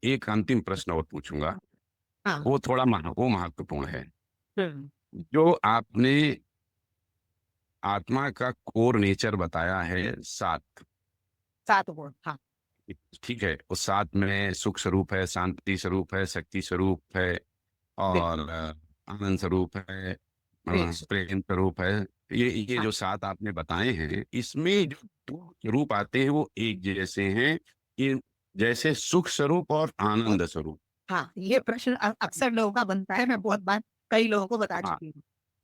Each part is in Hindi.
एक अंतिम प्रश्न और पूछूंगा। हाँ। वो थोड़ा वो महत्वपूर्ण है। हम्म। जो आपने आत्मा का कोर नेचर बताया है, सात। 7 गुण, हाँ। ठीक है, उस सात में सुख स्वरूप है, शांति स्वरूप है, शक्ति स्वरूप है, बिल्कुल। और आनंद स्वरूप है, प्रेम। प्रेम स्वरूप है। ये हाँ। जो सात आपने बताए हैं, इसमें जो दो स्वरूप आते हैं वो एक जैसे हैं, कि जैसे सुख स्वरूप और आनंद स्वरूप। हाँ, ये प्रश्न अक्सर लोगों का बनता है, मैं बहुत बार कई लोगों को बता हाँ चुकी हूँ।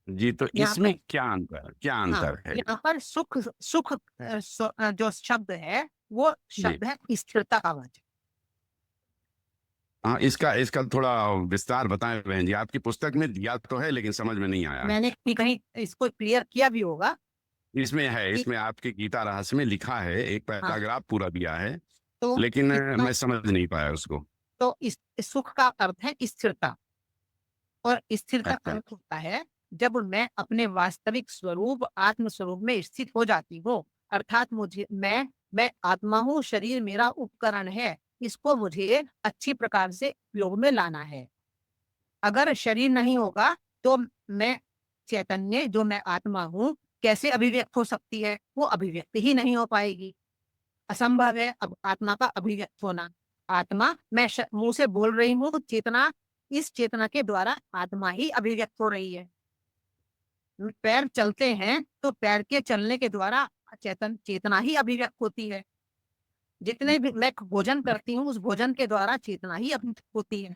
जी, तो यहाँ इसमें पर, क्या हाँ, अंतर है? यहाँ पर सुख, सुख जो शब्द है वो जी। शब्द है स्थिरता का वाचक। हाँ, इसका इसका थोड़ा विस्तार बताएं बहन जी। आपकी पुस्तक में दिया तो है, लेकिन समझ में नहीं आया। मैंने कहीं कहीं इसको क्लियर किया भी होगा इसमें है, कि, इसमें आपके गीता रहस्य में लिखा है, एक हाँ, पैराग्राफ पूरा दिया है, तो लेकिन इसका, मैं समझ नहीं पाया उसको। तो इस सुख का अर्थ है स्थिरता। और स्थिरता का अच्छा। अर्थ होता है जब मैं अपने वास्तविक स्वरूप आत्म स्वरूप में स्थित हो जाती हूँ। अर्थात मुझे, मैं आत्मा हूँ, शरीर मेरा उपकरण है, इसको मुझे अच्छी प्रकार से उपयोग में लाना है। अगर शरीर नहीं होगा तो मैं चैतन्य, जो मैं आत्मा हूँ, कैसे अभिव्यक्त हो सकती है? वो अभिव्यक्त ही नहीं हो पाएगी। असंभव है अब आत्मा का अभिव्यक्त होना। आत्मा, मैं मुंह से बोल रही हूँ, चेतना, इस चेतना के द्वारा आत्मा ही अभिव्यक्त हो रही है। पैर चलते हैं तो पैर के चलने के द्वारा चेतना ही अभिव्यक्त होती है। जितने भी मैं भोजन करती हूँ, उस भोजन के द्वारा चेतना ही अभिव्यक्त होती है।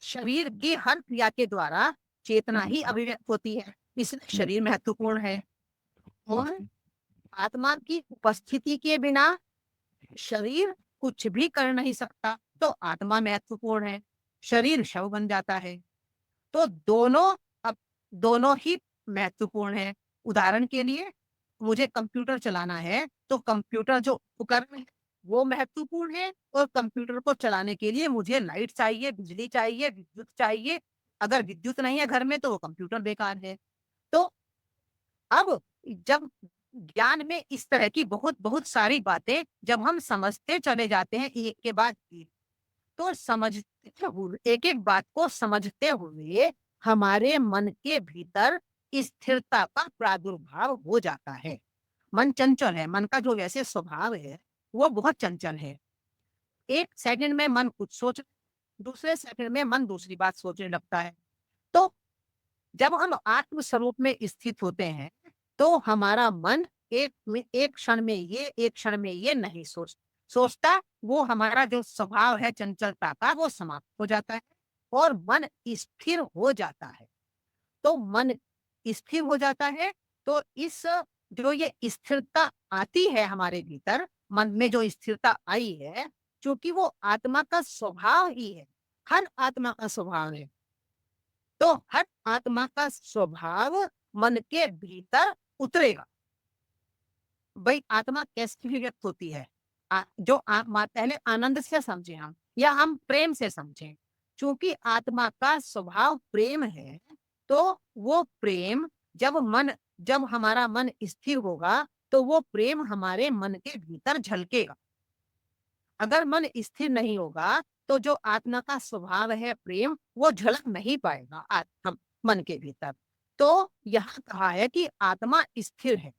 शरीर की हर क्रिया के द्वारा चेतना ही अभिव्यक्त होती है, इसलिए शरीर महत्वपूर्ण है। और आत्मा की उपस्थिति के बिना शरीर कुछ भी कर नहीं सकता, तो आत्मा महत्वपूर्ण है। शरीर शव बन जाता है। तो दोनों, अब दोनों ही महत्वपूर्ण है। उदाहरण के लिए, मुझे कंप्यूटर चलाना है तो कंप्यूटर जो उपकरण है वो महत्वपूर्ण है, और कंप्यूटर को चलाने के लिए मुझे लाइट चाहिए, बिजली चाहिए, विद्युत चाहिए। अगर विद्युत नहीं है घर में तो वो कंप्यूटर बेकार है। तो अब जब ज्ञान में इस तरह की बहुत बहुत सारी बातें जब हम समझते चले जाते हैं एक के बाद एक, तो समझते हुए, एक एक बात को समझते हुए हमारे मन के भीतर स्थिरता का प्रादुर्भाव हो जाता है। मन चंचल है, मन का जो वैसे स्वभाव है वो बहुत चंचल है। एक सेकंड में मन कुछ सोच, दूसरे सेकंड में मन दूसरी बात सोचने लगता है। तो जब हम आत्म स्वरूप में स्थित होते हैं तो हमारा मन एक क्षण में ये, एक क्षण में ये नहीं सोचता। वो हमारा जो स्वभाव है चंचलता का, वो समाप्त हो जाता है और मन स्थिर हो जाता है। तो मन स्थिर हो जाता है, तो इस, जो ये स्थिरता आती है हमारे भीतर, मन में जो स्थिरता आई है, क्योंकि वो आत्मा का स्वभाव ही है, हर आत्मा का स्वभाव है। तो हर आत्मा का स्वभाव मन के भीतर उतरेगा। भाई आत्मा कैसे व्यक्त होती है? जो आत्मा, पहले आनंद से समझे हम, या हम प्रेम से समझें। क्योंकि आत्मा का स्वभाव प्रेम है, तो वो प्रेम, जब हमारा मन स्थिर होगा तो वो प्रेम हमारे मन के भीतर झलकेगा। अगर मन स्थिर नहीं होगा तो जो आत्मा का स्वभाव है प्रेम, वो झलक नहीं पाएगा आत्मा मन के भीतर। तो यहाँ कहा है कि आत्मा स्थिर है,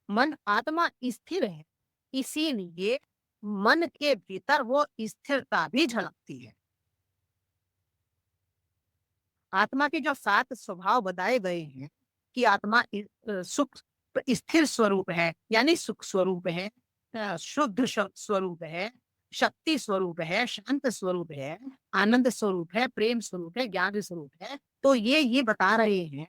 मन, आत्मा स्थिर है, इसीलिए मन के भीतर वो स्थिरता भी झलकती है। आत्मा के जो 7 स्वभाव बताए गए हैं कि आत्मा सुख, स्थिर स्वरूप है, यानी सुख स्वरूप है, शुद्ध स्वरूप है, शक्ति स्वरूप है, शांत स्वरूप है, आनंद स्वरूप है, प्रेम स्वरूप है, ज्ञान स्वरूप है। तो ये बता रहे हैं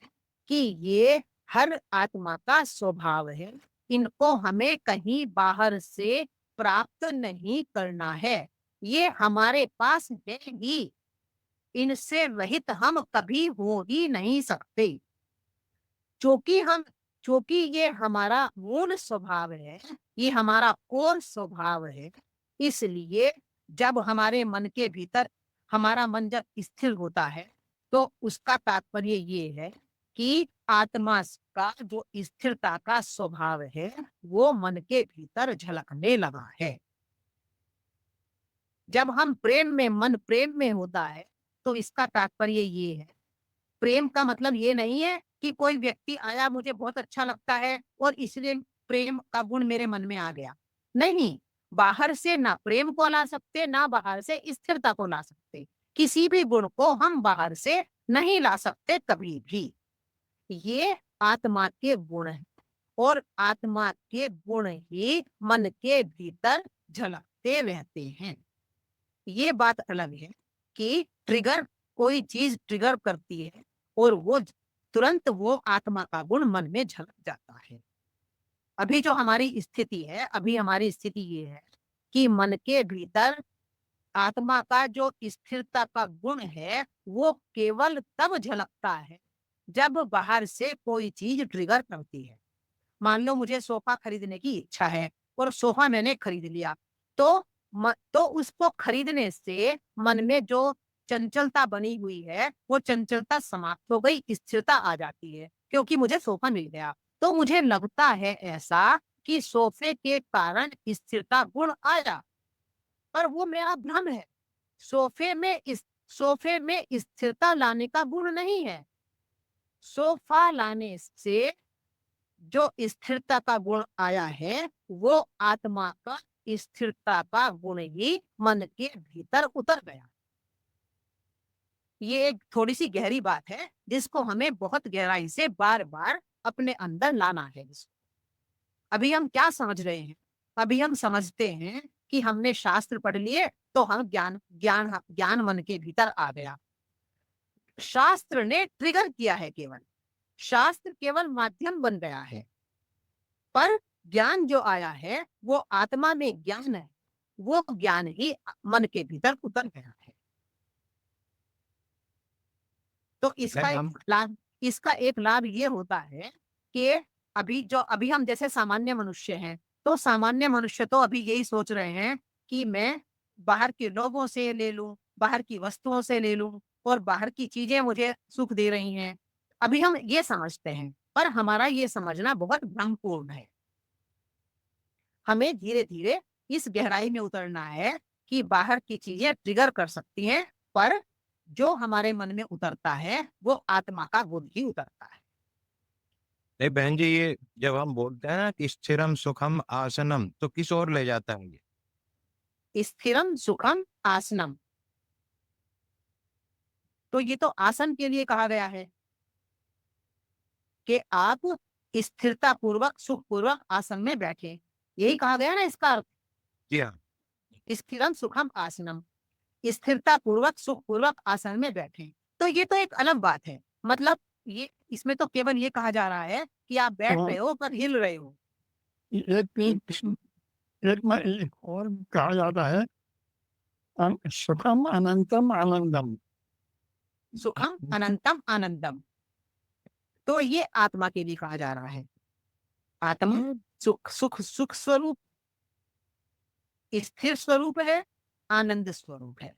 कि ये हर आत्मा का स्वभाव है। इनको हमें कहीं बाहर से प्राप्त नहीं करना है, ये हमारे पास है ही। इनसे रहित हम कभी हो ही नहीं सकते। क्योंकि हम, क्योंकि ये हमारा मूल स्वभाव है, ये हमारा कोर स्वभाव है, इसलिए जब हमारे मन के भीतर, हमारा मन जब स्थिर होता है, तो उसका तात्पर्य ये है कि आत्मा का जो स्थिरता का स्वभाव है वो मन के भीतर झलकने लगा है। जब हम प्रेम में, मन प्रेम में होता है, तो इसका तात्पर्य ये है, प्रेम का मतलब ये नहीं है कि कोई व्यक्ति आया, मुझे बहुत अच्छा लगता है और इसलिए प्रेम का गुण मेरे मन में आ गया। नहीं, बाहर से ना प्रेम को ला सकते, ना बाहर से स्थिरता को ला सकते। किसी भी गुण को हम बाहर से नहीं ला सकते कभी भी। ये आत्मा के गुण हैं और आत्मा के गुण ही मन के भीतर झलकते रहते हैं। ये बात अलग है कि ट्रिगर, कोई चीज ट्रिगर करती है और वो तुरंत वो आत्मा का गुण मन में झलक जाता है। अभी जो हमारी स्थिति है, अभी हमारी स्थिति ये है कि मन के भीतर आत्मा का जो स्थिरता का गुण है, वो केवल तब झलकता है जब बाहर से कोई चीज ट्रिगर करती है। मान लो मुझे सोफा खरीदने की इच्छा है और सोफा मैंने खरीद लिया, तो तो उसको खरीदने से मन में जो चंचलता बनी हुई है, वो चंचलता समाप्त हो गई, स्थिरता आ जाती है, क्योंकि मुझे सोफा मिल गया। तो मुझे लगता है ऐसा कि सोफे के कारण स्थिरता गुण आया, पर वो मेरा भ्रम है। सोफे में इस सोफे में स्थिरता लाने का गुण नहीं है। सोफा लाने से जो स्थिरता का गुण आया है, वो आत्मा का स्थिरता का गुण ही मन के भीतर उतर गया। ये एक थोड़ी सी गहरी बात है, जिसको हमें बहुत गहराई से बार बार अपने अंदर लाना है। अभी हम क्या समझ रहे हैं? अभी हम समझते हैं कि हमने शास्त्र पढ़ लिए, तो हम ज्ञान ज्ञान ज्ञान मन के भीतर आ गया। शास्त्र ने ट्रिगर किया है केवल, शास्त्र केवल माध्यम बन गया है, पर ज्ञान जो आया है वो आत्मा में ज्ञान है, वो ज्ञान ही मन के भीतर उतर गया है। तो हम इसका एक लाभ ये होता है कि अभी हम जैसे सामान्य मनुष्य हैं, तो सामान्य मनुष्य तो अभी यही सोच रहे हैं कि मैं बाहर के लोगों से ले लूं, बाहर की वस्तुओं से ले लूं और बाहर की चीजें मुझे सुख दे रही हैं। अभी हम ये समझते हैं, पर हमारा ये समझना बहुत भ्रमपूर्ण है। हमें धीरे धीरे इस गहराई में उतरना है कि बाहर की चीजें ट्रिगर कर सकती हैं, पर जो हमारे मन में उतरता है वो आत्मा का गुण ही उतरता है। नहीं बहन जी, ये जब हम बोलते हैं ना कि स्थिरम सुखम आसनम, तो किस ओर ले जाता है ये? स्थिरम सुखम आसनम, तो ये तो आसन के लिए कहा गया है कि आप स्थिरता पूर्वक सुख पूर्वक आसन में बैठे। यही कहा गया ना इसका अर्थ, जी हाँ। स्थिरम सुखम आसनम, स्थिरता पूर्वक सुख पूर्वक आसन में बैठे। तो ये तो एक अलग बात है। मतलब ये, इसमें तो केवल ये कहा जा रहा है कि आप बैठ रहे हो पर हिल रहे हो। एक में एक और कहा जाता है सुखम अनंतम आनंदम। सुखम अनंतम आनंदम, तो ये आत्मा के लिए कहा जा रहा है। आत्मा सुख स्वरूप, स्थिर स्वरूप है, आनंद स्वरूप है।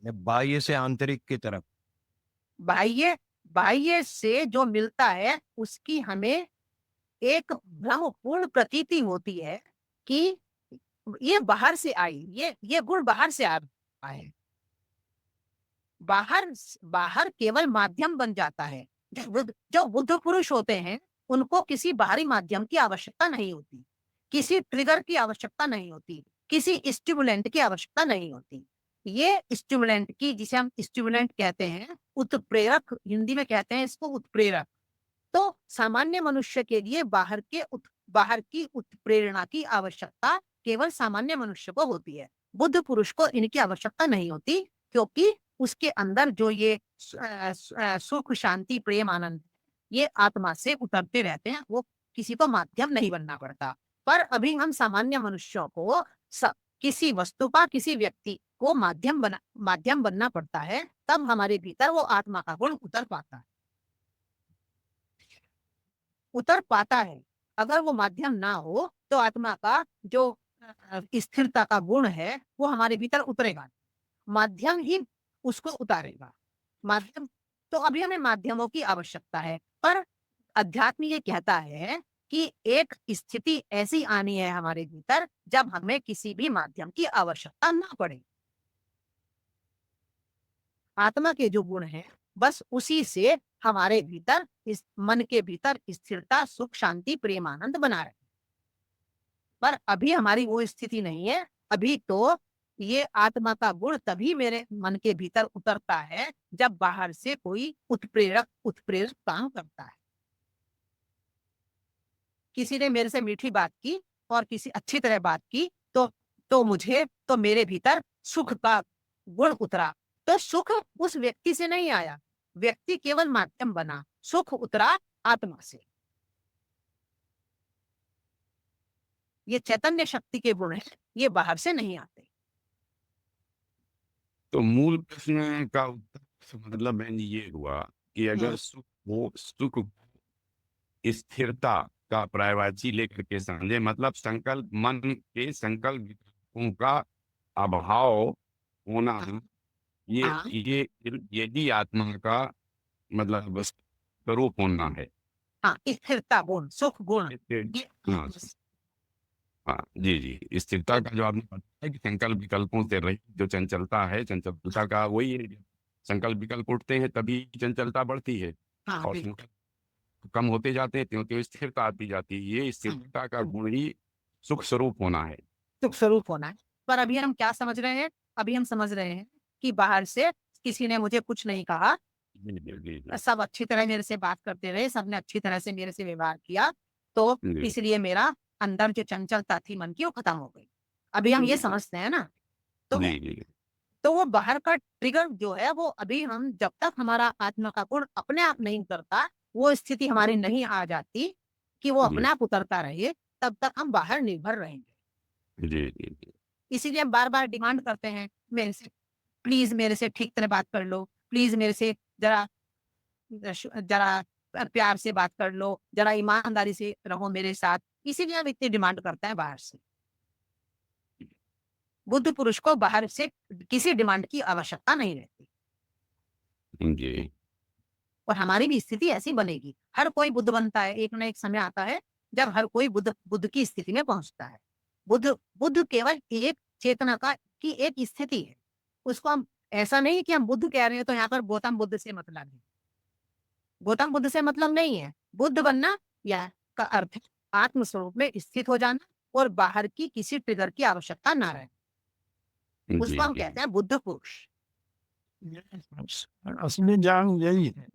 बाह्य से आंतरिक की तरफ। बाह्य बाह्य से जो मिलता है उसकी हमें एक भ्रमपूर्ण प्रतीति होती है कि ये बाहर से आई, ये गुण बाहर से आए। बाहर बाहर केवल माध्यम बन जाता है। जो बुद्ध पुरुष होते हैं, उनको किसी बाहरी माध्यम की आवश्यकता नहीं होती, किसी ट्रिगर की आवश्यकता नहीं होती, किसी स्टिमुलेंट की आवश्यकता नहीं होती। ये स्टिमुलेंट की, जिसे हम स्टिमुलेंट कहते हैं, उत्प्रेरक, हिंदी में कहते हैं इसको उत्प्रेरक। तो सामान्य मनुष्य के लिए बाहर की उत्प्रेरणा की आवश्यकता केवल सामान्य मनुष्य को होती है। बुद्ध पुरुष को इनकी आवश्यकता नहीं होती, क्योंकि उसके अंदर जो ये सुख शांति प्रेम आनंद, ये आत्मा से उतरते रहते हैं, वो किसी को माध्यम नहीं बनना पड़ता। पर अभी हम सामान्य मनुष्यों को किसी वस्तु का, किसी व्यक्ति को माध्यम बनना पड़ता है, तब हमारे भीतर वो आत्मा का गुण उतर पाता है। अगर वो माध्यम ना हो तो आत्मा का जो स्थिरता का गुण है वो हमारे भीतर उतरेगा, माध्यम ही उसको उतारेगा। माध्यम, तो अभी हमें माध्यमों की आवश्यकता है, पर अध्यात्म ये कहता है कि एक स्थिति ऐसी आनी है हमारे भीतर जब हमें किसी भी माध्यम की आवश्यकता ना पड़े। आत्मा के जो गुण हैं बस उसी से हमारे भीतर, इस मन के भीतर स्थिरता, सुख, शांति, प्रेम, आनंद बना रहे। पर अभी हमारी वो स्थिति नहीं है। अभी तो ये आत्मा का गुण तभी मेरे मन के भीतर उतरता है जब बाहर से कोई उत्प्रेरक काम करता है। किसी ने मेरे से मीठी बात की और किसी अच्छी तरह बात की तो मेरे भीतर सुख का गुण उतरा। तो सुख उस व्यक्ति से नहीं आया, व्यक्ति केवल माध्यम बना, सुख उतरा आत्मा से। ये चैतन्य शक्ति के गुण हैं, ये बाहर से नहीं आते। तो मूल प्रश्न का उत्तर मतलब बहन जी ये हुआ कि अगर सुख को स्थिरता का पर्यायवाची लेकर के समझे, मतलब संकल्प, मन के संकल्प विकल्पों का अभाव होना, ये हाँ। यदि आत्मा का मतलब स्वरूप होना है। हाँ, स्थिरता गुण, सुख गुण, ये हाँ हाँ, जी जी, स्थिरता का जो आपने बताया कि संकल्प विकल्पों से रहित जो चंचलता है, चंचलता का वही है। संकल्प विकल्प उठते हैं तभी चंचलता बढ़ती है, हाँ, और बिल्कुल। संकल्प कम होते जाते हैं क्योंकि स्थिरता आती जाती है। ये स्थिरता का गुण ही सुख स्वरूप होना है। सुख स्वरूप होना है। पर अभी हम क्या समझ रहे हैं? अभी हम समझ रहे हैं कि बाहर से किसी ने मुझे कुछ नहीं कहा, जी जी जी जी सब अच्छी तरह मेरे से बात करते रहे, सबने अच्छी तरह से मेरे से व्यवहार किया, तो जी इसलिए मेरा अंदर जो चंचलता थी मन की वो खत्म हो गई। अभी हम ये समझते हैं ना। तो जी जी तो वो बाहर का ट्रिगर जो है वो अभी हम जब तक हमारा आत्मा का गुण अपने आप नहीं करता, वो स्थिति हमारी नहीं आ जाती कि वो अपने आप उतरता रहे, तब तक हम बाहर निर्भर रहेंगे। जी जी जी इसीलिए हम बार बार डिमांड करते हैं मेरे से, प्लीज मेरे से ठीक तरह बात कर लो, प्लीज मेरे से जरा जरा प्यार से बात कर लो, जरा ईमानदारी से रहो मेरे साथ। इसीलिए हम इतनी डिमांड करते हैं बाहर से। बुद्ध पुरुष को बाहर से किसी डिमांड की आवश्यकता नहीं रहती, जी और हमारी भी स्थिति ऐसी बनेगी। हर कोई बुद्ध बनता है, एक ना एक समय आता है जब हर कोई बुद्ध की स्थिति में पहुंचता है। बुद्ध केवल एक चेतना का की एक स्थिति है। उसको हम ऐसा नहीं कि हम बुद्ध कह रहे हैं तो यहाँ पर गौतम बुद्ध से मतलब है। गौतम बुद्ध से मतलब नहीं है। बुद्ध बनना या का अर्थ है आत्म स्वरूप में स्थित हो जाना और बाहर की किसी ट्रिगर की आवश्यकता ना रहे। उसको हम कहते हैं बुद्ध पुरुष। असली ज्ञान यही है,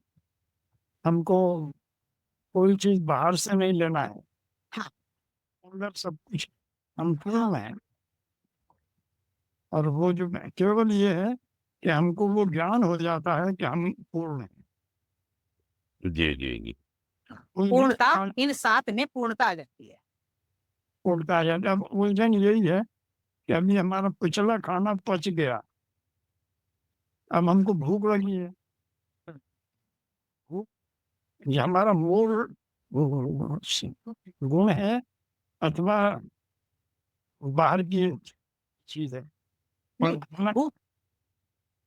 हमको कोई चीज बाहर से नहीं लेना है। हाँ। अंदर सब कुछ हम पूर्ण है, और वो जो केवल ये है कि हमको वो ज्ञान हो जाता है कि हम पूर्ण है। जी जी जी पूर्णता, इन 7 में पूर्णता आ जाती है। उड़ता है। अब उलझन यही है कि अभी हमारा पिछला खाना पच गया, अब हमको भूख लगी है। ये हमारा मूल गुण है अथवा बाहर की चीज है। भूख,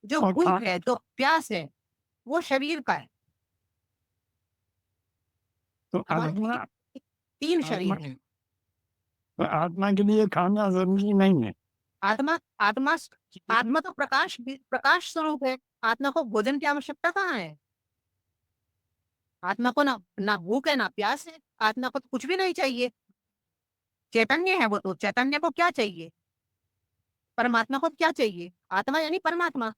जो और भूख है, जो प्यास है, वो शरीर का है। तो हमारे आत्मा 3 शरीर हैं। तो आत्मा के लिए खाना जरूरी नहीं है। आत्मा आत्मा आत्मा तो प्रकाश स्वरूप है। आत्मा को भोजन की आवश्यकता कहाँ है? आत्मा को ना भूख है ना प्यास है। आत्मा को तो कुछ भी नहीं चाहिए। चैतन्य है वो, तो चैतन्य को क्या चाहिए? परमात्मा को क्या चाहिए? आत्मा यानी परमात्मा।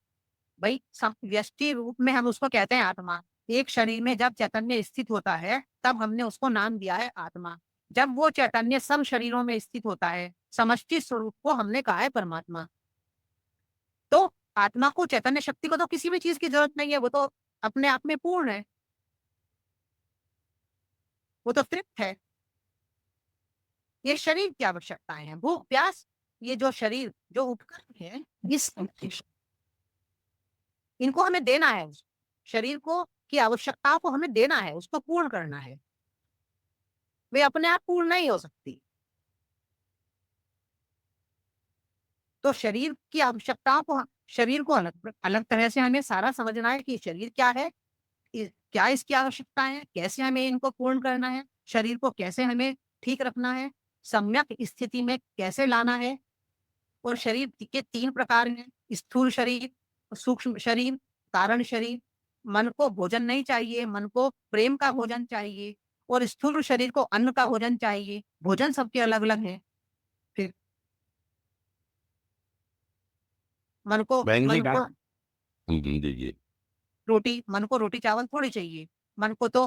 भाई व्यष्टि रूप में हम उसको कहते हैं आत्मा। एक शरीर में जब चैतन्य स्थित होता है तब हमने उसको नाम दिया है आत्मा। जब वो चैतन्य सब शरीरों में स्थित होता है, समष्टि स्वरूप को हमने कहा है परमात्मा। तो आत्मा को, चैतन्य शक्ति को तो किसी भी चीज की जरूरत नहीं है, वो तो अपने आप में पूर्ण है, वो तो तृप्त है। ये शरीर की आवश्यकताएं हैं, भूख प्यास, ये जो शरीर जो उपकरण है, इनको हमें देना है। शरीर को की आवश्यकताओं को हमें देना है, उसको पूर्ण करना है। वे अपने आप पूर्ण नहीं हो सकती। तो शरीर की आवश्यकताओं को, शरीर को अलग अलग तरह से हमें सारा समझना है कि शरीर क्या है, क्या इसकी आवश्यकता है, कैसे हमें इनको पूर्ण करना है। शरीर को कैसे हमें ठीक रखना है, सम्यक स्थिति में कैसे लाना है। और शरीर के 3 प्रकार हैं, स्थूल शरीर, सूक्ष्म शरीर, कारण शरीर। मन को भोजन नहीं चाहिए, मन को प्रेम का भोजन चाहिए, और स्थूल शरीर को अन्न का भोजन चाहिए। भोजन सबके अलग-अलग हैं। फिर मन को बहन जी मन को जी मन को रोटी चावल थोड़ी चाहिए। मन को तो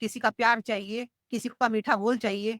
किसी का प्यार चाहिए, किसी का मीठा बोल चाहिए,